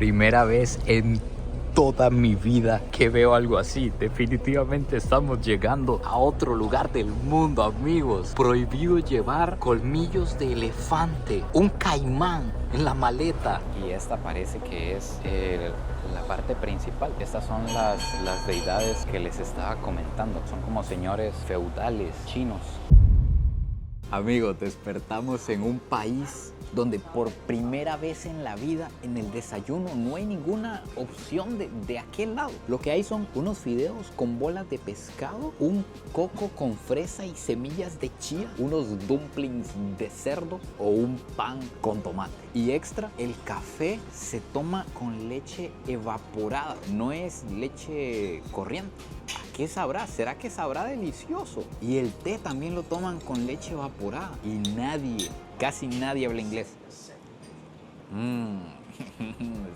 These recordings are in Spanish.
Primera vez en toda mi vida que veo algo así. Definitivamente estamos llegando a otro lugar del mundo, amigos. Prohibido llevar colmillos de elefante, un caimán en la maleta. Y esta parece que es la parte principal. Estas son las deidades que les estaba comentando. Son como señores feudales chinos. Amigos, despertamos en un país donde por primera vez en la vida en el desayuno no hay ninguna opción de aquel lado. Lo que hay son unos fideos con bolas de pescado, un coco con fresa y semillas de chía, unos dumplings de cerdo o un pan con tomate. Y extra, el café se toma con leche evaporada, no es leche corriente. ¿A qué sabrá? ¿Será que sabrá delicioso? Y el té también lo toman con leche evaporada. Y casi nadie habla inglés.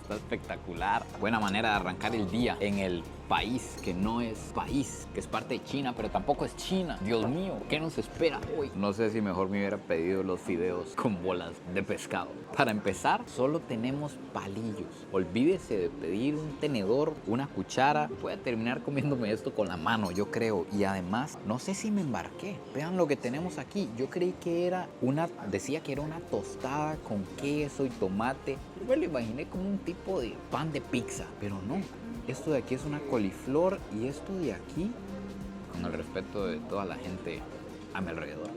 Está espectacular. Buena manera de arrancar el día en el país que no es país, que es parte de China, pero tampoco es China. Dios mío, ¿qué nos espera hoy? No sé si mejor me hubiera pedido los fideos con bolas de pescado. Para empezar, solo tenemos palillos. Olvídese de pedir un tenedor, una cuchara. Voy a terminar comiéndome esto con la mano, yo creo. Y además, no sé si me embarqué. Vean lo que tenemos aquí. Yo creí que decía que era una tostada con queso y tomate. Yo me lo imaginé como un tipo de pan de pizza, pero no. Esto de aquí es una coliflor y esto de aquí, con el respeto de toda la gente a mi alrededor,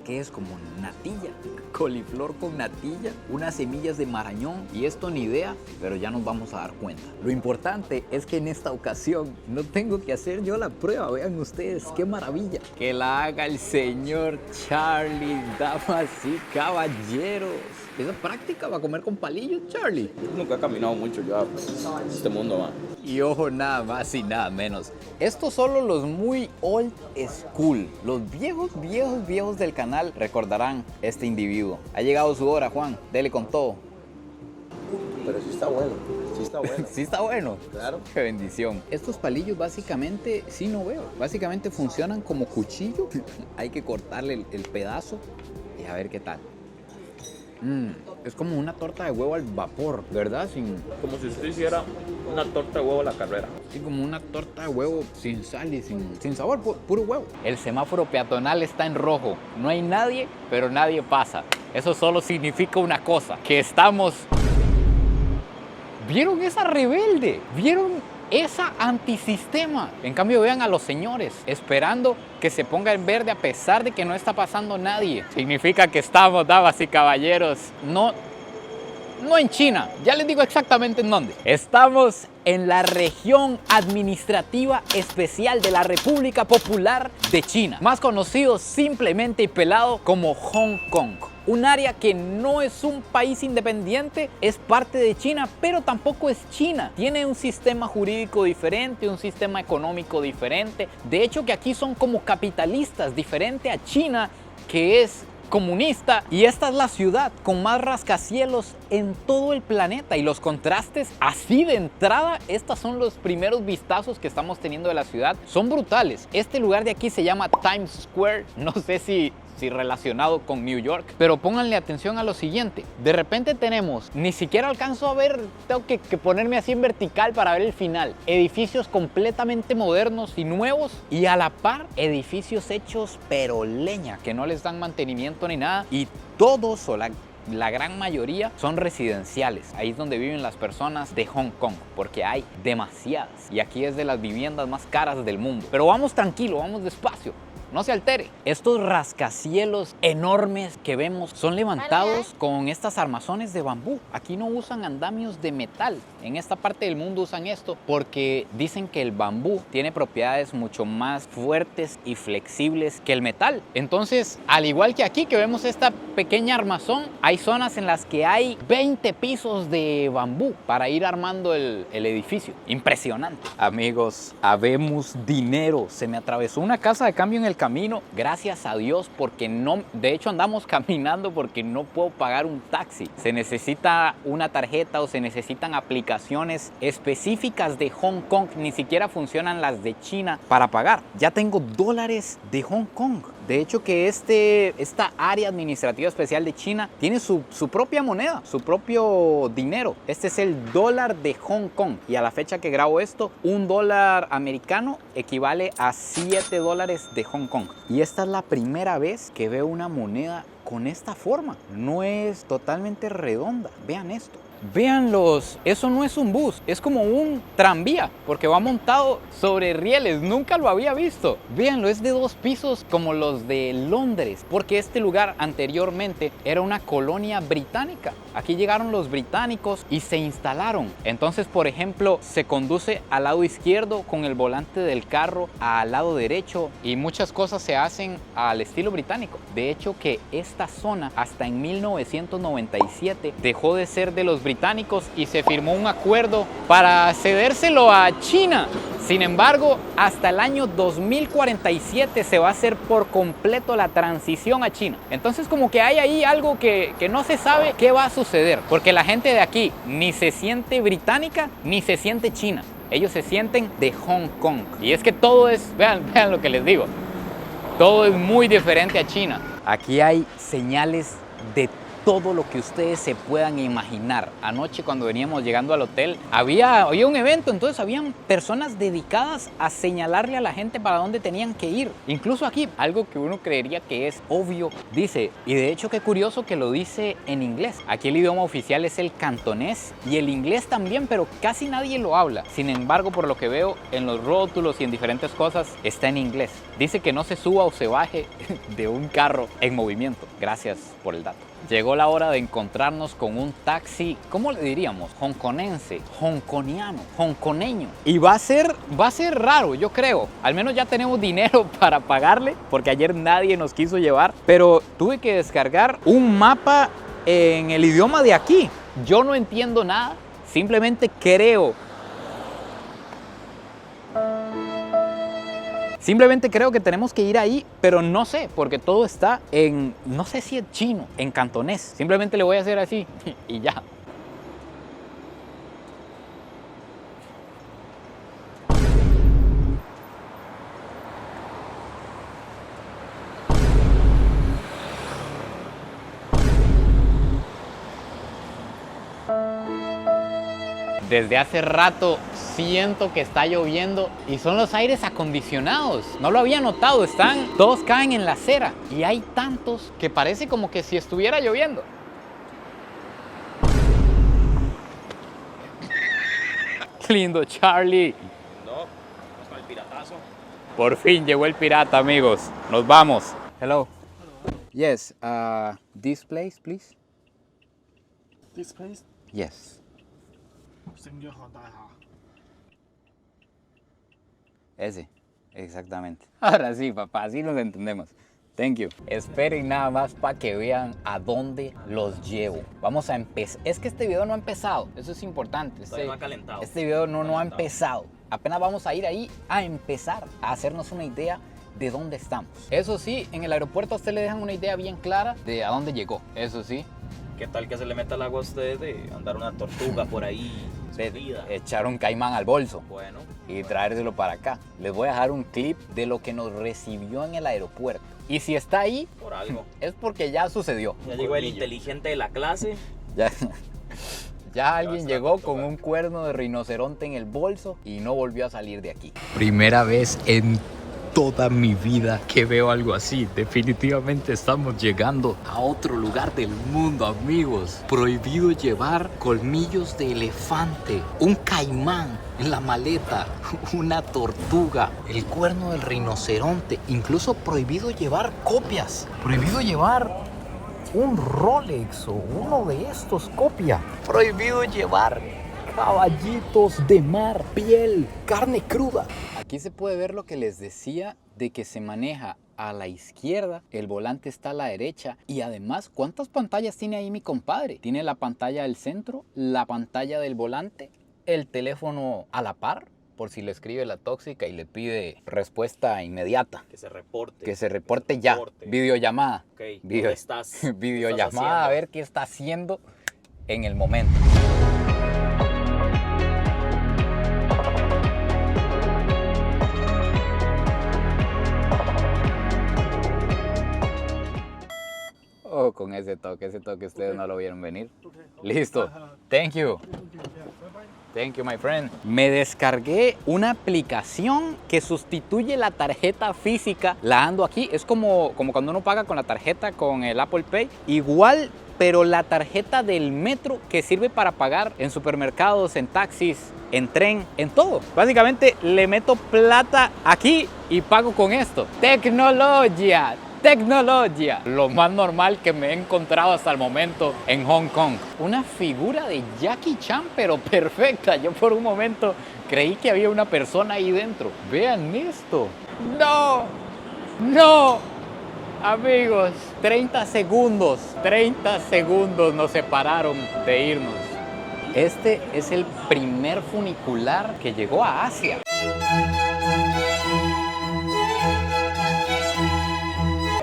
que es como natilla, coliflor con natilla, unas semillas de marañón y esto ni idea, pero ya nos vamos a dar cuenta. Lo importante es que en esta ocasión no tengo que hacer yo la prueba, vean ustedes, qué maravilla. Que la haga el señor Charlie, damas y caballeros. ¿Esa práctica va a comer con palillos, Charlie? Yo nunca he caminado mucho ya en este mundo, man. Y ojo, nada más y nada menos. Estos solo los muy old school. Los viejos del canal recordarán este individuo. Ha llegado su hora, Juan. Dele con todo. Pero sí está bueno. Sí está bueno. ¿Sí está bueno? Claro. Qué bendición. Estos palillos básicamente, sí no veo. Básicamente funcionan como cuchillo. Hay que cortarle el pedazo y a ver qué tal. Es como una torta de huevo al vapor, ¿verdad? Como si usted hiciera una torta de huevo a la carrera. Sí, como una torta de huevo sin sal y sin sabor, puro huevo. El semáforo peatonal está en rojo. No hay nadie, pero nadie pasa. Eso solo significa una cosa, que estamos... ¿Vieron esa rebelde? ¿Vieron esa antisistema? En cambio, vean a los señores esperando que se ponga en verde a pesar de que no está pasando nadie. Significa que estamos, damas y caballeros, no en China, ya les digo exactamente en dónde. Estamos en la región administrativa especial de la República Popular de China, más conocido simplemente y pelado como Hong Kong. Un área que no es un país independiente, es parte de China, pero tampoco es China. Tiene un sistema jurídico diferente, un sistema económico diferente. De hecho, que aquí son como capitalistas, diferente a China, que es comunista. Y esta es la ciudad con más rascacielos en todo el planeta. Y los contrastes así de entrada, estos son los primeros vistazos que estamos teniendo de la ciudad. Son brutales. Este lugar de aquí se llama Times Square. No sé si relacionado con New York, pero pónganle atención a lo siguiente. De repente tenemos, ni siquiera alcanzo a ver, tengo que ponerme así en vertical para ver el final, edificios completamente modernos y nuevos, y a la par edificios hechos pero leña, que no les dan mantenimiento ni nada, y todos o la gran mayoría son residenciales. Ahí es donde viven las personas de Hong Kong, porque hay demasiadas, y aquí es de las viviendas más caras del mundo. Pero vamos tranquilo, vamos despacio. No se altere. Estos rascacielos enormes que vemos son levantados con estas armazones de bambú. Aquí no usan andamios de metal. En esta parte del mundo usan esto porque dicen que el bambú tiene propiedades mucho más fuertes y flexibles que el metal. Entonces, al igual que aquí que vemos esta pequeña armazón, hay zonas en las que hay 20 pisos de bambú para ir armando el edificio. Impresionante. Amigos, habemos dinero. Se me atravesó una casa de cambio en el camino, gracias a Dios, porque no, de hecho andamos caminando porque no puedo pagar un taxi. Se necesita una tarjeta o se necesitan aplicaciones específicas de Hong Kong, ni siquiera funcionan las de China para pagar. Ya tengo dólares de Hong Kong, De hecho que esta área administrativa especial de China tiene su propia moneda, su propio dinero. Este es el dólar de Hong Kong y a la fecha que grabo esto, un dólar americano equivale a 7 dólares de Hong Kong. Y esta es la primera vez que veo una moneda con esta forma. No es totalmente redonda. Vean esto. Véanlos, eso no es un bus, es como un tranvía, porque va montado sobre rieles, nunca lo había visto. Véanlo, es de 2 pisos como los de Londres, porque este lugar anteriormente era una colonia británica. Aquí llegaron los británicos y se instalaron. Entonces, por ejemplo, se conduce al lado izquierdo con el volante del carro al lado derecho y muchas cosas se hacen al estilo británico. De hecho que esta zona hasta en 1997 dejó de ser de los británicos y se firmó un acuerdo para cedérselo a China. Sin embargo, hasta el año 2047 se va a hacer por completo la transición a China. Entonces como que hay ahí algo que no se sabe qué va a suceder, porque la gente de aquí ni se siente británica ni se siente china. Ellos se sienten de Hong Kong. Y es que todo es, vean lo que les digo, todo es muy diferente a China. Aquí hay señales de todo lo que ustedes se puedan imaginar. Anoche cuando veníamos llegando al hotel había un evento, entonces habían personas dedicadas a señalarle a la gente para dónde tenían que ir. Incluso aquí, algo que uno creería que es obvio, dice, y de hecho qué curioso que lo dice en inglés. Aquí el idioma oficial es el cantonés y el inglés también, pero casi nadie lo habla. Sin embargo, por lo que veo en los rótulos y en diferentes cosas, está en inglés. Dice que no se suba o se baje de un carro en movimiento. Gracias por el dato. Llegó la hora de encontrarnos con un taxi, ¿cómo le diríamos? Hongkonense, hongkoniano, hongkoneño. Y va a ser raro, yo creo. Al menos ya tenemos dinero para pagarle, porque ayer nadie nos quiso llevar. Pero tuve que descargar un mapa en el idioma de aquí. Yo no entiendo nada, simplemente creo. Simplemente creo que tenemos que ir ahí, pero no sé, porque todo está en, no sé si es chino, en cantonés. Simplemente le voy a hacer así y ya. Desde hace rato siento que está lloviendo y son los aires acondicionados. No lo había notado, todos caen en la acera y hay tantos que parece como que si estuviera lloviendo. Qué lindo, Charlie. No, hasta el piratazo. Por fin llegó el pirata, amigos. Nos vamos. Hello. Yes, this place, please. This place, Yes. 聖約翰大廈。 Ese, exactamente. Ahora sí, papá, así nos entendemos. Thank you. Esperen nada más para que vean a dónde los llevo. Vamos a empezar. Es que este video no ha empezado, eso es importante. Todavía no ha calentado. Este video no ha empezado. Apenas vamos a ir ahí a empezar a hacernos una idea de dónde estamos. Eso sí, en el aeropuerto a usted le dejan una idea bien clara de a dónde llegó. Eso sí. ¿Qué tal que se le meta el agua a usted de andar una tortuga por ahí escondida? Echar un caimán al bolso. Bueno. Y traérselo para acá. Les voy a dejar un clip de lo que nos recibió en el aeropuerto. Y si está ahí, Por algo. es porque ya sucedió. Ya llegó el inteligente de la clase. Ya alguien llegó con un cuerno de rinoceronte en el bolso y no volvió a salir de aquí. Primera vez en toda mi vida que veo algo así. Definitivamente estamos llegando a otro lugar del mundo, amigos. Prohibido llevar colmillos de elefante, un caimán en la maleta, una tortuga, el cuerno del rinoceronte. Incluso prohibido llevar copias. Prohibido llevar un Rolex o uno de estos copia. Prohibido llevar caballitos de mar, piel, carne cruda. Aquí se puede ver lo que les decía de que se maneja a la izquierda, el volante está a la derecha y además, ¿cuántas pantallas tiene ahí mi compadre? Tiene la pantalla del centro, la pantalla del volante, el teléfono a la par, por si le escribe la tóxica y le pide respuesta inmediata. Que se reporte. Que se reporte ya. Videollamada. Ok, ¿dónde estás? Videollamada a ver qué está haciendo en el momento. hago con ese toque ustedes no lo vieron venir. Listo. Thank you. Thank you, my friend. Me descargué una aplicación que sustituye la tarjeta física. La ando aquí. Es como cuando uno paga con la tarjeta con el Apple Pay. Igual, pero la tarjeta del metro que sirve para pagar en supermercados, en taxis, en tren, en todo. Básicamente le meto plata aquí y pago con esto. Tecnología. Tecnología, lo más normal que me he encontrado hasta el momento en Hong Kong. Una figura de Jackie Chan, pero perfecta. Yo por un momento creí que había una persona ahí dentro. Vean esto. ¡No! ¡No! Amigos, 30 segundos nos separaron de irnos. Este es el primer funicular que llegó a Asia.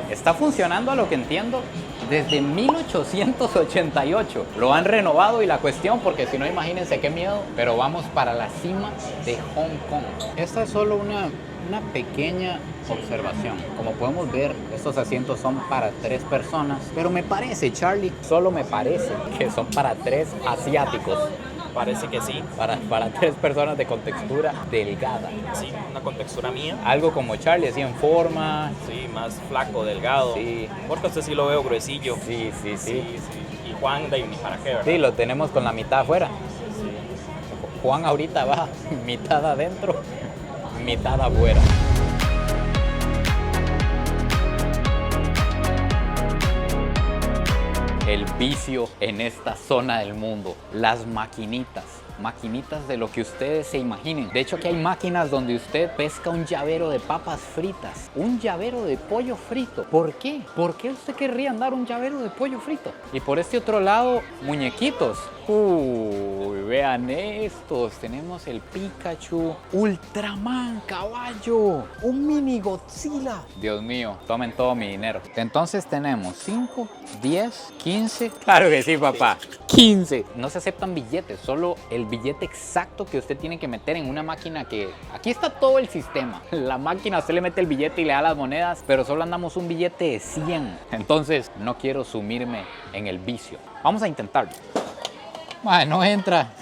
Está funcionando, a lo que entiendo, desde 1888. Lo han renovado y la cuestión, porque si no, imagínense qué miedo, pero vamos para la cima de Hong Kong. Esta es solo una pequeña observación. Como podemos ver, estos asientos son para 3 personas, pero me parece, Charlie, solo me parece que son para 3 asiáticos. Parece que sí. Para 3 personas de contextura delgada. Sí, una contextura mía. Algo como Charlie, así en forma. Sí, más flaco, delgado. Sí. Porque usted sí lo veo gruesillo. Sí. Y Juan, de ni para qué, ¿verdad? Sí, lo tenemos con la mitad afuera. Sí. Juan ahorita va mitad adentro, mitad afuera. El vicio en esta zona del mundo, las maquinitas de lo que ustedes se imaginen. De hecho, aquí hay máquinas donde usted pesca un llavero de papas fritas, un llavero de pollo frito. ¿Por qué? ¿Por qué usted querría andar un llavero de pollo frito? Y por este otro lado, muñequitos. Uy, vean estos. Tenemos el Pikachu, Ultraman, caballo, un mini Godzilla. Dios mío, tomen todo mi dinero. Entonces tenemos 5, 10, 15. Claro que sí, papá. 15. No se aceptan billetes, solo el billete exacto que usted tiene que meter en una máquina que... Aquí está todo el sistema. La máquina, usted le mete el billete y le da las monedas, pero solo andamos un billete de 100. Entonces, no quiero sumirme en el vicio. Vamos a intentarlo. Ay, no entra.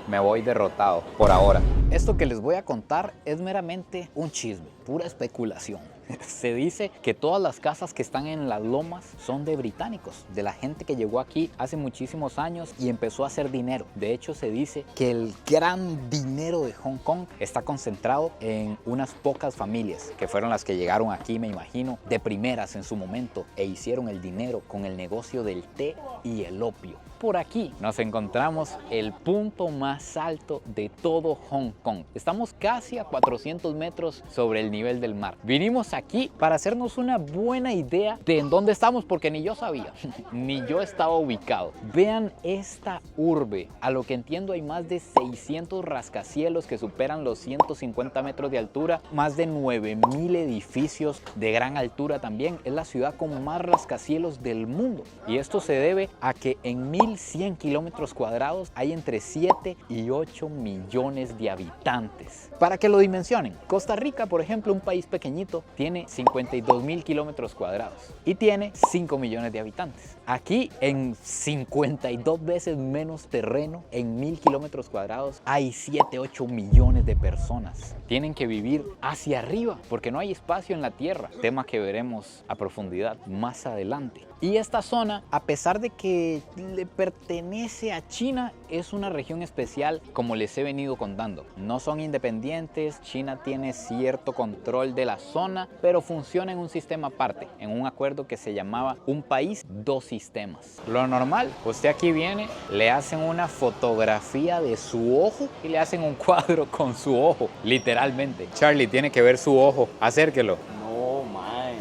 Me voy derrotado por ahora. Esto que les voy a contar es meramente un chisme, pura especulación. Se dice que todas las casas que están en las lomas son de británicos, de la gente que llegó aquí hace muchísimos años y empezó a hacer dinero. De hecho, se dice que el gran dinero de Hong Kong está concentrado en unas pocas familias, que fueron las que llegaron aquí, me imagino, de primeras en su momento, e hicieron el dinero con el negocio del té y el opio. Por aquí nos encontramos el punto más alto de todo Hong Kong. Estamos casi a 400 metros sobre el nivel del mar. Vinimos aquí para hacernos una buena idea de en dónde estamos, porque ni yo sabía, ni yo estaba ubicado. Vean esta urbe. A lo que entiendo hay más de 600 rascacielos que superan los 150 metros de altura, más de 9,000 edificios de gran altura también. Es la ciudad con más rascacielos del mundo. Y esto se debe a que en 1,100 kilómetros cuadrados hay entre 7 y 8 millones de habitantes. Para que lo dimensionen, Costa Rica, por ejemplo, un país pequeñito, tiene 52,000 kilómetros cuadrados y tiene 5 millones de habitantes. Aquí, en 52 veces menos terreno, en 1,000 kilómetros cuadrados, hay 7, 8 millones de personas. Tienen que vivir hacia arriba porque no hay espacio en la tierra, tema que veremos a profundidad más adelante. Y esta zona, a pesar de que le pertenece a China, es una región especial, como les he venido contando. No son independientes, China tiene cierto control de la zona, pero funciona en un sistema aparte, en un acuerdo que se llamaba un país, dos sistemas. Lo normal, usted aquí viene, le hacen una fotografía de su ojo y le hacen un cuadro con su ojo, literalmente. Charlie tiene que ver su ojo, acérquelo.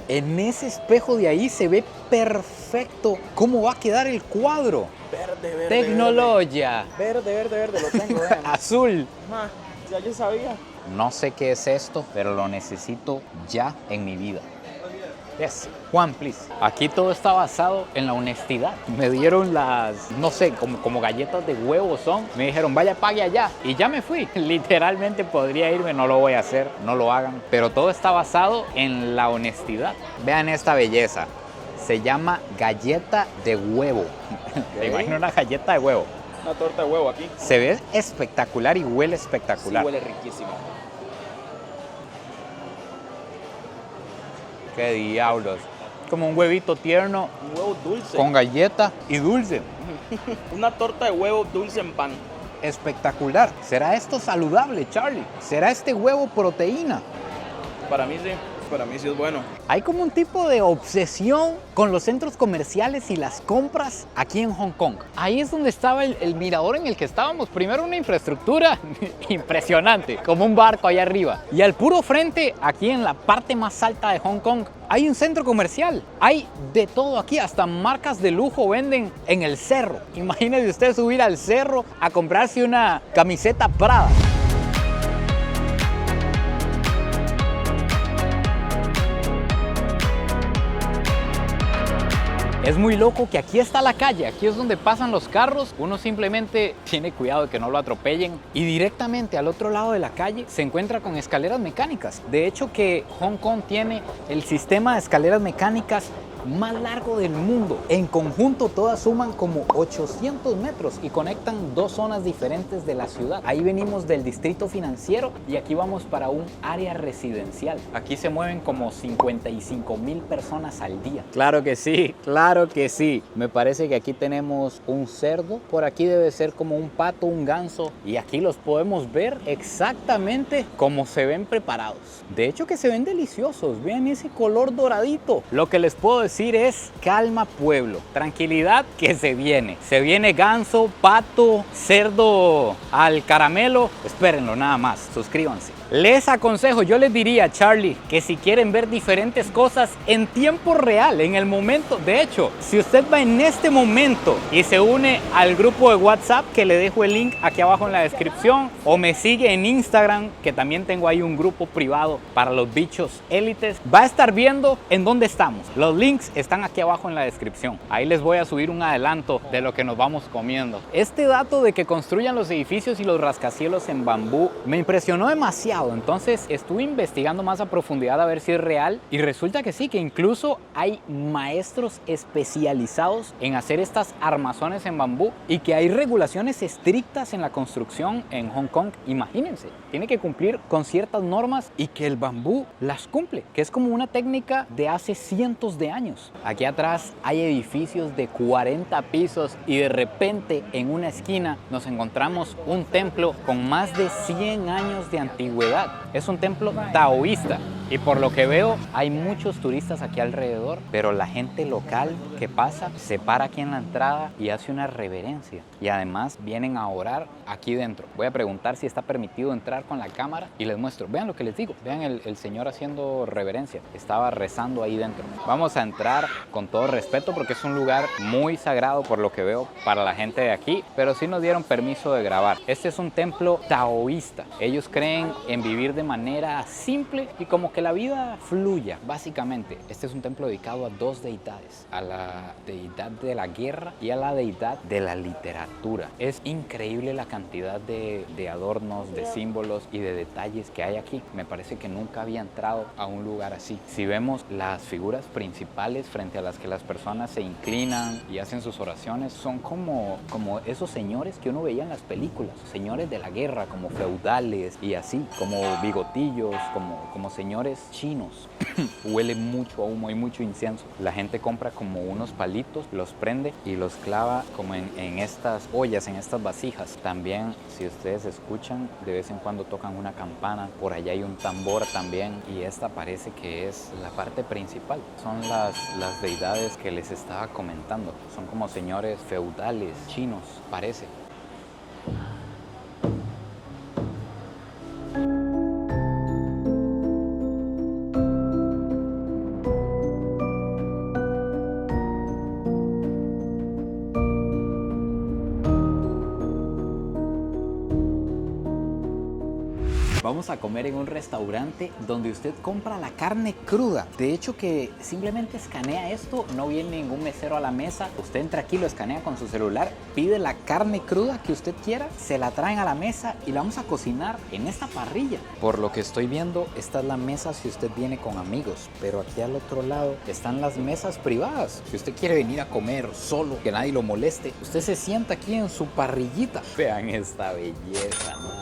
En ese espejo de ahí se ve perfecto cómo va a quedar el cuadro. Verde, Tecnología. Verde, lo tengo, vean. Azul. Ya yo sabía. No sé qué es esto, pero lo necesito ya en mi vida. Yes. Juan, please. Aquí todo está basado en la honestidad. Me dieron las, no sé, como galletas de huevo son. Me dijeron, vaya, pague allá. Y ya me fui. Literalmente podría irme, no lo voy a hacer, no lo hagan. Pero todo está basado en la honestidad. Vean esta belleza. Se llama galleta de huevo. Me imagino una galleta de huevo. Una torta de huevo aquí. Se ve espectacular y huele espectacular. Sí, huele riquísimo. ¡Qué diablos! Como un huevito tierno Un huevo dulce. con galleta y dulce. Una torta de huevo dulce en pan. Espectacular. ¿Será esto saludable, Charlie? ¿Será este huevo proteína? Para mí sí. Para mí sí es bueno. Hay como un tipo de obsesión con los centros comerciales y las compras aquí en Hong Kong. Ahí es donde estaba el mirador en el que estábamos. Primero una infraestructura impresionante, como un barco allá arriba. Y al puro frente, aquí en la parte más alta de Hong Kong, hay un centro comercial. Hay de todo aquí, hasta marcas de lujo venden en el cerro. Imagínese usted subir al cerro a comprarse una camiseta Prada. Es muy loco que aquí está la calle, aquí es donde pasan los carros. Uno simplemente tiene cuidado de que no lo atropellen. Y directamente al otro lado de la calle se encuentra con escaleras mecánicas. De hecho que Hong Kong tiene el sistema de escaleras mecánicas más largo del mundo. En conjunto todas suman como 800 metros y conectan dos zonas diferentes de la ciudad. Ahí venimos del distrito financiero y aquí vamos para un área residencial. Aquí se mueven como 55,000 personas al día. Claro que sí, claro que sí. Me parece que aquí tenemos un cerdo. Por aquí debe ser como un pato, un ganso. Y aquí los podemos ver exactamente como se ven preparados. De hecho que se ven deliciosos. Vean ese color doradito. Lo que les puedo decir es calma pueblo, tranquilidad que se viene. Se viene ganso, pato, cerdo al caramelo. Espérenlo nada más, suscríbanse. Les aconsejo, yo les diría, Charlie, que si quieren ver diferentes cosas en tiempo real, en el momento, de hecho, si usted va en este momento y se une al grupo de WhatsApp, que le dejo el link aquí abajo en la descripción, o me sigue en Instagram, que también tengo ahí un grupo privado para los bichos élites, va a estar viendo en dónde estamos. Los links están aquí abajo en la descripción. Ahí les voy a subir un adelanto de lo que nos vamos comiendo. Este dato de que construyan los edificios y los rascacielos en bambú me impresionó demasiado. Entonces estuve investigando más a profundidad a ver si es real y resulta que sí, que incluso hay maestros especializados en hacer estas armazones en bambú y que hay regulaciones estrictas en la construcción en Hong Kong. Imagínense, tiene que cumplir con ciertas normas y que el bambú las cumple, que es como una técnica de hace cientos de años. Aquí atrás hay edificios de 40 pisos y de repente en una esquina nos encontramos un templo con más de 100 años de antigüedad. Es un templo taoísta y por lo que veo hay muchos turistas aquí alrededor, pero la gente local que pasa se para aquí en la entrada y hace una reverencia y además vienen a orar aquí dentro. Voy a preguntar si está permitido entrar con la cámara y les muestro. Vean lo que les digo, vean el señor haciendo reverencia, estaba rezando ahí dentro. Vamos a entrar con todo respeto porque es un lugar muy sagrado por lo que veo para la gente de aquí, pero sí nos dieron permiso de grabar. Este es un templo taoísta. Ellos creen en vivir de manera simple y como que la vida fluya, básicamente. Este es un templo dedicado a dos deidades, a la deidad de la guerra y a la deidad de la literatura. Es increíble la cantidad de adornos, de símbolos y de detalles que hay aquí. Me parece que nunca había entrado a un lugar así. Si vemos las figuras principales frente a las que las personas se inclinan y hacen sus oraciones, son como esos señores que uno veía en las películas, señores de la guerra, como feudales y así, como bigotillos, como señores chinos. Huele mucho a humo y mucho incienso. La gente compra como unos palitos, los prende y los clava como en estas ollas, en estas vasijas. También, si ustedes escuchan, de vez en cuando tocan una campana. Por allá hay un tambor también y esta parece que es la parte principal. Son las deidades que les estaba comentando. Son como señores feudales chinos, parece. Vamos a comer en un restaurante donde usted compra la carne cruda. De hecho que simplemente escanea esto, no viene ningún mesero a la mesa. Usted entra aquí, lo escanea con su celular, pide la carne cruda que usted quiera, se la traen a la mesa y la vamos a cocinar en esta parrilla. Por lo que estoy viendo, esta es la mesa si usted viene con amigos, pero aquí al otro lado están las mesas privadas. Si usted quiere venir a comer solo, que nadie lo moleste, usted se sienta aquí en su parrillita. Vean esta belleza, nada más.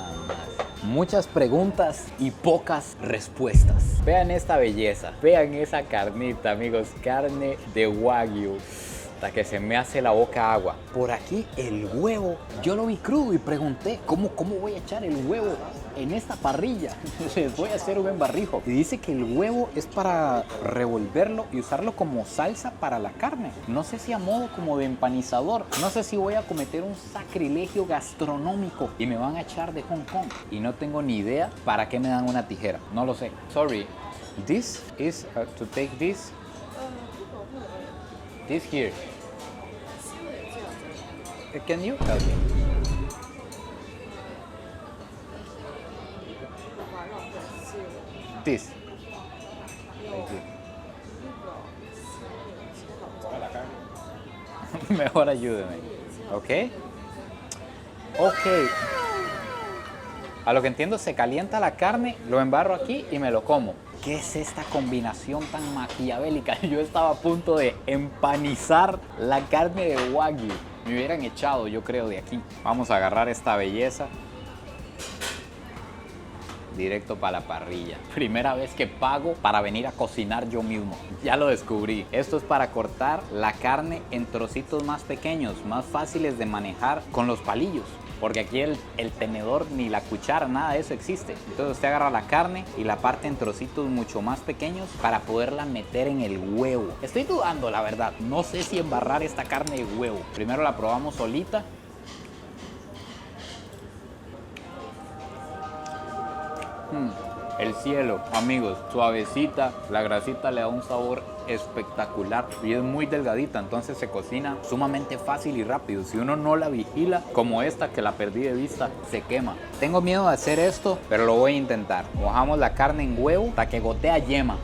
Muchas preguntas y pocas respuestas. Vean esta belleza, vean esa carnita, amigos, carne de Wagyu. Hasta que se me hace la boca agua. Por aquí el huevo, yo lo vi crudo y pregunté, ¿cómo voy a echar el huevo en esta parrilla? Les voy a hacer un embarrijo. Y dice que el huevo es para revolverlo y usarlo como salsa para la carne. No sé si a modo como de empanizador. No sé si voy a cometer un sacrilegio gastronómico y me van a echar de Hong Kong. Y no tengo ni idea para qué me dan una tijera. No lo sé. Sorry. This is to take this. This here. Can you help me? This. Mejor ayúdeme. ¿Ok? Ok. A lo que entiendo se calienta la carne, lo embarro aquí y me lo como. ¿Qué es esta combinación tan maquiavélica? Yo estaba a punto de empanizar la carne de Wagyu. Me hubieran echado, yo creo, de aquí. Vamos a agarrar esta belleza. Directo para la parrilla. Primera vez que pago para venir a cocinar yo mismo. Ya lo descubrí. Esto es para cortar la carne en trocitos más pequeños, más fáciles de manejar con los palillos. Porque aquí el tenedor ni la cuchara, nada de eso existe. Entonces usted agarra la carne y la parte en trocitos mucho más pequeños para poderla meter en el huevo. Estoy dudando, la verdad. No sé si embarrar esta carne de huevo. Primero la probamos solita. El cielo, amigos, suavecita, la grasita le da un sabor espectacular y es muy delgadita, entonces se cocina sumamente fácil y rápido. Si uno no la vigila, como esta que la perdí de vista, se quema. Tengo miedo de hacer esto, pero lo voy a intentar. Mojamos la carne en huevo hasta que gotea yema.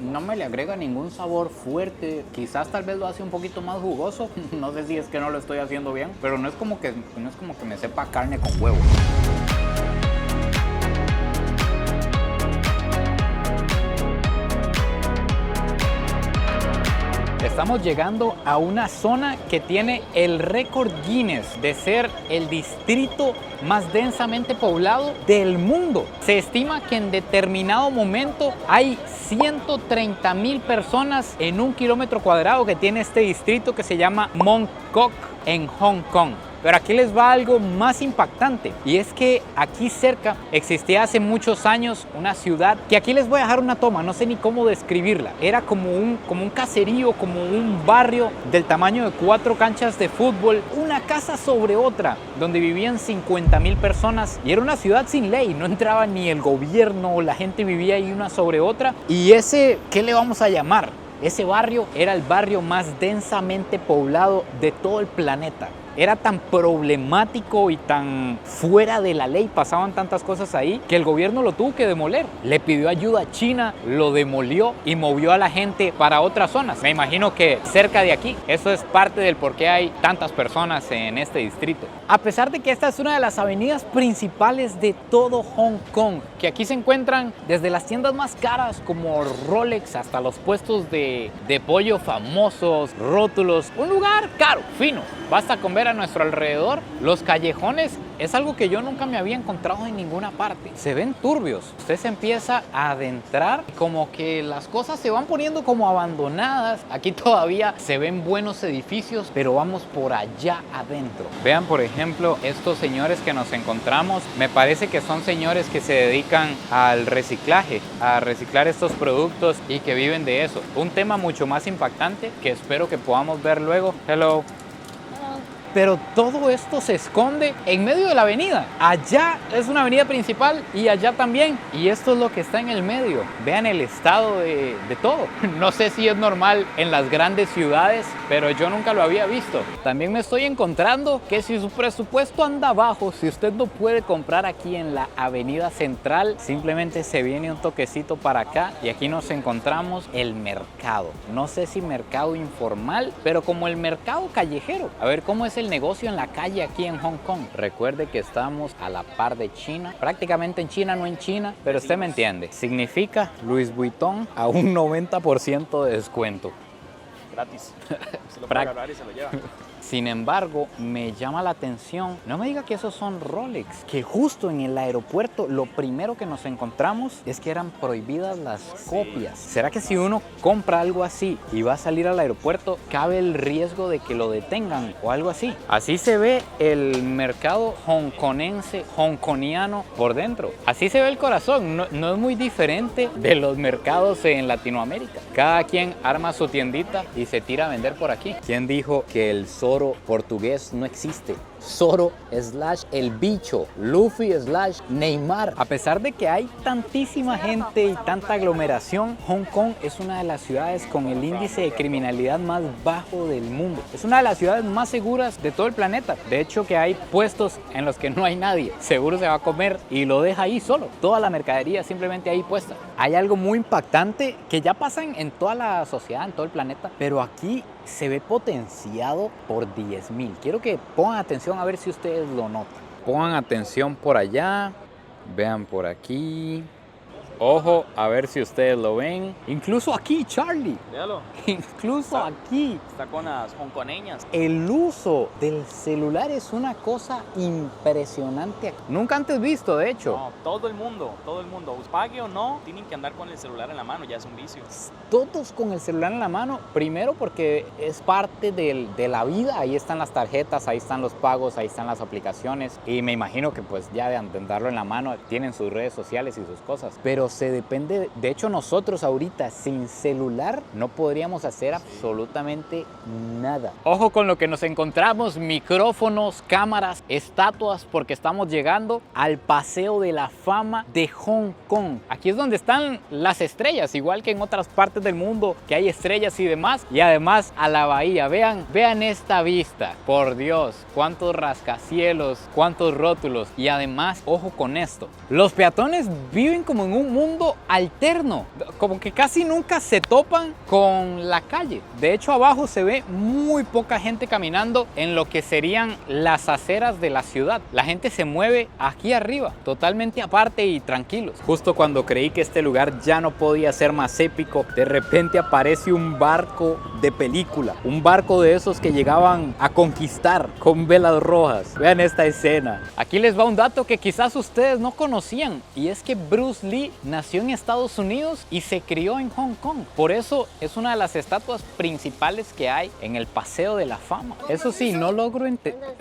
No me le agrega ningún sabor fuerte. Quizás tal vez lo hace un poquito más jugoso. No sé si es que no lo estoy haciendo bien, pero no es como que me sepa carne con huevo. Estamos llegando a una zona que tiene el récord Guinness de ser el distrito más densamente poblado del mundo. Se estima que en determinado momento hay 130,000 personas en 1 kilómetro cuadrado que tiene este distrito que se llama Mong Kok en Hong Kong. Pero aquí les va algo más impactante y es que aquí cerca existía hace muchos años una ciudad que aquí les voy a dejar una toma, no sé ni cómo describirla. Era como un caserío, como un barrio del tamaño de 4 canchas de fútbol, una casa sobre otra, donde vivían 50,000 personas y era una ciudad sin ley, no entraba ni el gobierno, la gente vivía ahí una sobre otra. Y ese, ¿qué le vamos a llamar? Ese barrio era el barrio más densamente poblado de todo el planeta. Era tan problemático y tan fuera de la ley, pasaban tantas cosas ahí, que el gobierno lo tuvo que demoler. Le pidió ayuda a China, lo demolió y movió a la gente para otras zonas. Me imagino que cerca de aquí, eso es parte del por qué hay tantas personas en este distrito. A pesar de que esta es una de las avenidas principales de todo Hong Kong, que aquí se encuentran desde las tiendas más caras como Rolex hasta los puestos de pollo famosos, rótulos, un lugar caro, fino. Basta con ver a nuestro alrededor, los callejones es algo que yo nunca me había encontrado en ninguna parte. Se ven turbios. Usted se empieza a adentrar y como que las cosas se van poniendo como abandonadas. Aquí todavía se ven buenos edificios, pero vamos por allá adentro. Vean, por ejemplo, estos señores que nos encontramos. Me parece que son señores que se dedican al reciclaje, a reciclar estos productos y que viven de eso. Un tema mucho más impactante que espero que podamos ver luego. Hello. pero todo esto se esconde en medio de la avenida. Allá es una avenida principal y allá también. Y esto es lo que está en el medio. Vean el estado de todo. No sé si es normal en las grandes ciudades, pero yo nunca lo había visto. También me estoy encontrando que si su presupuesto anda bajo, si usted no puede comprar aquí en la avenida central, simplemente se viene un toquecito para acá y aquí nos encontramos el mercado. No sé si mercado informal, pero como el mercado callejero. A ver cómo es el negocio en la calle aquí en Hong Kong. Recuerde que estamos a la par de China, prácticamente en China, no en China, pero usted me entiende. Significa Louis Vuitton a un 90% de descuento. Gratis. Se lo puede agarrar y se lo lleva. Sin embargo, me llama la atención, no me diga que esos son Rolex, que justo en el aeropuerto lo primero que nos encontramos es que eran prohibidas las copias. ¿Será que si uno compra algo así y va a salir al aeropuerto, cabe el riesgo de que lo detengan o algo así? Así se ve el mercado hongkonense, hongkoniano por dentro. Así se ve el corazón, no es muy diferente de los mercados en Latinoamérica. Cada quien arma su tiendita y se tira a vender por aquí. ¿Quién dijo que el Zoro portugués no existe? Zoro / el bicho, Luffy / Neymar. A pesar de que hay tantísima gente y tanta aglomeración, Hong Kong es una de las ciudades con el índice de criminalidad más bajo del mundo. Es una de las ciudades más seguras de todo el planeta. De hecho, que hay puestos en los que no hay nadie. Seguro se va a comer y lo deja ahí solo. Toda la mercadería simplemente ahí puesta. Hay algo muy impactante que ya pasa en toda la sociedad, en todo el planeta, pero aquí se ve potenciado por 10.000. Quiero que pongan atención a ver si ustedes lo notan. Pongan atención por allá, vean por aquí. Ojo, a ver si ustedes lo ven. Incluso aquí, Charlie. Véalo. Incluso aquí. Está con las hongkoneñas. El uso del celular es una cosa impresionante. Nunca antes visto, de hecho. No, todo el mundo. Pague o no, tienen que andar con el celular en la mano, ya es un vicio. Todos con el celular en la mano, primero porque es parte de la vida. Ahí están las tarjetas, ahí están los pagos, ahí están las aplicaciones. Y me imagino que pues ya de andarlo en la mano tienen sus redes sociales y sus cosas. Pero se depende, de hecho nosotros ahorita sin celular no podríamos hacer absolutamente nada. Ojo con lo que nos encontramos, micrófonos, cámaras, estatuas, porque estamos llegando al Paseo de la Fama de Hong Kong. Aquí es donde están las estrellas, igual que en otras partes del mundo que hay estrellas y demás, y además a la bahía. Vean esta vista, por Dios, cuántos rascacielos, cuántos rótulos, y además, ojo con esto, los peatones viven como en un mundo alterno, como que casi nunca se topan con la calle. De hecho, abajo se ve muy poca gente caminando en lo que serían las aceras de la ciudad. La gente se mueve aquí arriba, totalmente aparte y tranquilos. Justo cuando creí que este lugar ya no podía ser más épico, de repente aparece un barco de película, un barco de esos que llegaban a conquistar con velas rojas. Vean esta escena. Aquí les va un dato que quizás ustedes no conocían, y es que Bruce Lee nació en Estados Unidos y se crió en Hong Kong. Por eso es una de las estatuas principales que hay en el Paseo de la Fama. Eso sí, no logro entender.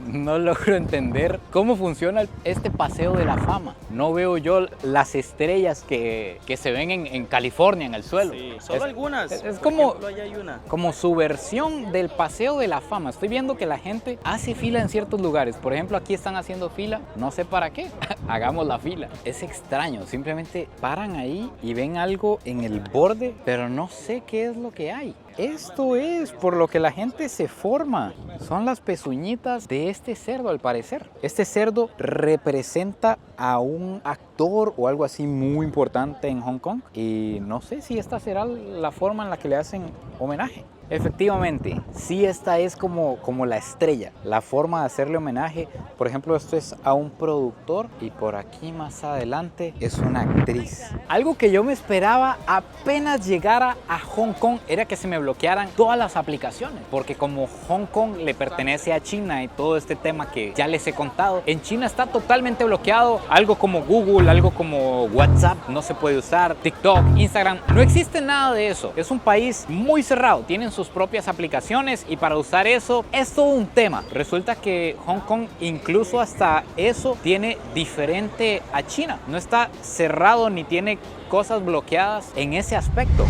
No logro entender cómo funciona este Paseo de la Fama. No veo yo las estrellas que se ven en California, en el suelo. Sí, solo algunas. Es Por como, ejemplo, allá hay una. como su versión del Paseo de la Fama. Estoy viendo que la gente hace fila en ciertos lugares. Por ejemplo, aquí están haciendo fila. No sé para qué. Hagamos la fila. Es extraño. Simplemente paran ahí y ven algo en el borde, pero no sé qué es lo que hay. Esto es por lo que la gente se forma. Son las pezuñitas de este cerdo, al parecer. Este cerdo representa a un actor o algo así muy importante en Hong Kong. Y no sé si esta será la forma en la que le hacen homenaje. Efectivamente, sí, esta es como la estrella, la forma de hacerle homenaje. Por ejemplo, esto es a un productor y por aquí más adelante es una actriz. Algo que yo me esperaba apenas llegara a Hong Kong era que se me bloquearan todas las aplicaciones, porque como Hong Kong le pertenece a China y todo este tema que ya les he contado, en China está totalmente bloqueado. Algo como Google, algo como WhatsApp no se puede usar, TikTok, Instagram, no existe nada de eso. Es un país muy cerrado, tienen sus propias aplicaciones y para usar eso es todo un tema. Resulta que Hong Kong incluso hasta eso tiene diferente a China. No está cerrado ni tiene cosas bloqueadas en ese aspecto.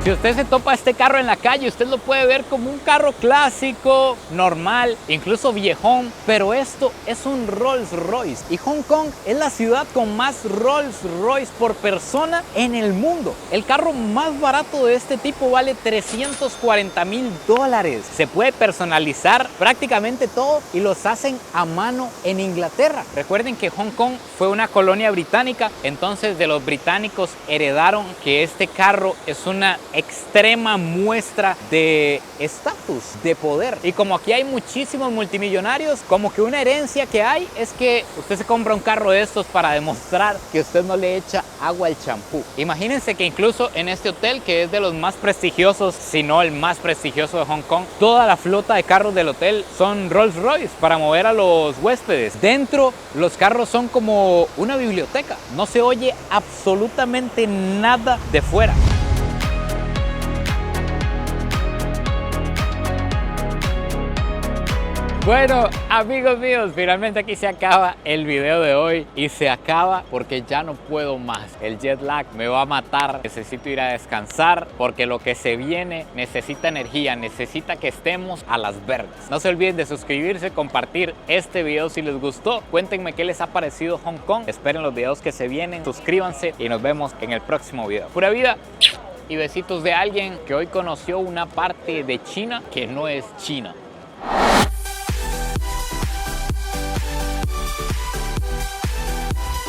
Si usted se topa este carro en la calle, usted lo puede ver como un carro clásico, normal, incluso viejón, pero esto es un Rolls Royce y Hong Kong es la ciudad con más Rolls Royce por persona en el mundo. El carro más barato de este tipo vale $340,000. Se puede personalizar prácticamente todo y los hacen a mano en Inglaterra. Recuerden que Hong Kong fue una colonia británica, entonces de los británicos heredaron que este carro es una extrema muestra de estatus, de poder. Y como aquí hay muchísimos multimillonarios, como que una herencia que hay es que usted se compra un carro de estos para demostrar que usted no le echa agua al champú. Imagínense que incluso en este hotel, que es de los más prestigiosos, si no el más prestigioso de Hong Kong, toda la flota de carros del hotel son Rolls Royce para mover a los huéspedes. Dentro los carros son como una biblioteca, no se oye absolutamente nada de fuera. Bueno, amigos míos, finalmente aquí se acaba el video de hoy y se acaba porque ya no puedo más. El jet lag me va a matar, necesito ir a descansar porque lo que se viene necesita energía, necesita que estemos a las verdes. No se olviden de suscribirse, compartir este video si les gustó. Cuéntenme qué les ha parecido Hong Kong. Esperen los videos que se vienen, suscríbanse y nos vemos en el próximo video. Pura vida y besitos de alguien que hoy conoció una parte de China que no es China.